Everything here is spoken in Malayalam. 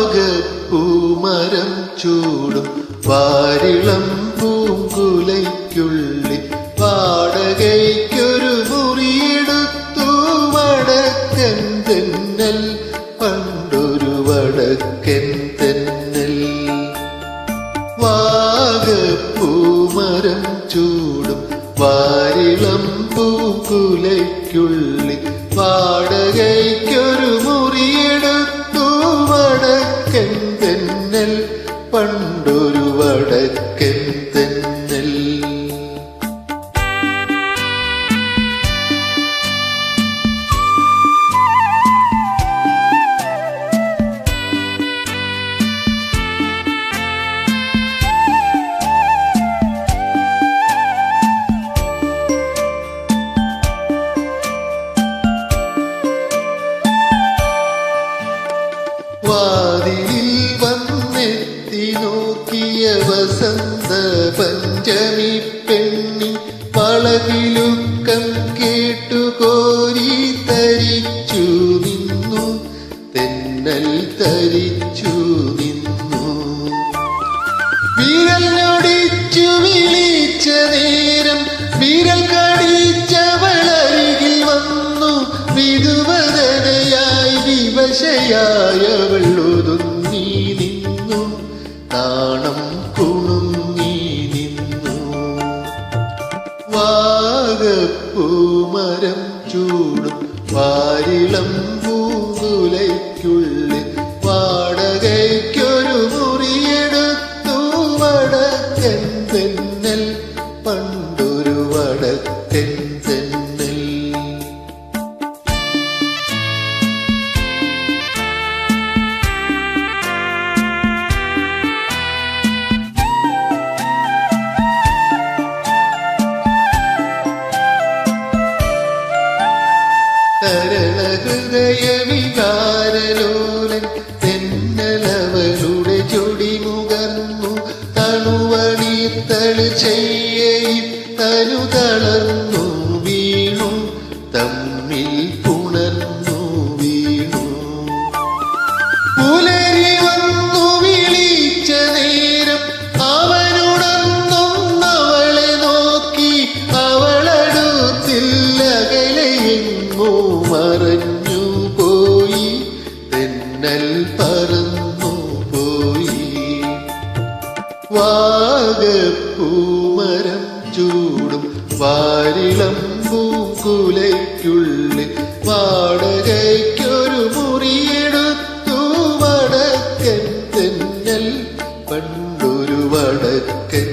വാഗപ്പൂമരം ചൂടും വാരിളം പൂങ്കുലയ്ക്കുള്ളിൽ വാടകയ്ക്കൊരു മുറിയെടുത്തു വടക്കൻ തെന്നൽ, പണ്ടൊരു വടക്കൻ തെന്നൽ. വാഗപ്പൂമരം ചൂടും വാരിളം പൂങ്കുലയ്ക്കുള്ളിൽ വാടകയ്ക്കൊരു മുറിയെടുത്തു വടക്കൻ തെന്നൽ, പണ്ടൊരു വടക്കൻ തെന്നൽ. വാതിലിൽ വന്നെത്തി നോക്കിയ വസന്ത പഞ്ചമി പെണ്ണി വളകിലുക്കം കേട്ടു കോരി തരിച്ചു നിന്നു, തെന്നൽ തരിച്ചു നിന്നു. വിരൽ ഞൊടിച്ചു വിളിച്ച നേരം വിരൽ കടിച്ചവളരികിൽ വന്നു, വിധുവദനയായി വിവശയായവൾ ഒതുങ്ങി നിന്നു, നാണം കുണുങ്ങി നിന്നു. വാഗപ്പൂമരം ചൂടും വാരിളം പൂങ്കുലയ്ക്കുള്ളിൽ വാടകയ്ക്കൊരു മുറിയെടുത്തു വടക്കൻ തെന്നൽ, പണ്ടൊരു വടക്കൻ തെന്നൽ. തരളഹൃദയ വികാരലോലൻ തെന്നലവളുടെ ചൊടി മുകർന്നു, തണുവണിത്തള് ചെയ്യയിൽ തനു തളർന്നു വീണു, തമ്മിൽ പുണർന്നു വീണു. പുലരി വന്നു വിളിച്ച നേരം അവനുണർന്നവളെ നോക്കി, അവളടുത്തില്ല അകലെയെങ്ങോ മറഞ്ഞു പോയി, തെന്നൽ പറന്നു പോയി. വാഗപ്പൂമരം ചൂടും വാരിളം പൂങ്കുലയ്ക്കുള്ളിൽ വാടകയ്ക്കൊരു മുറിയെടുത്തു വടക്കൻ തെന്നൽ, പണ്ടൊരു വടക്കൻ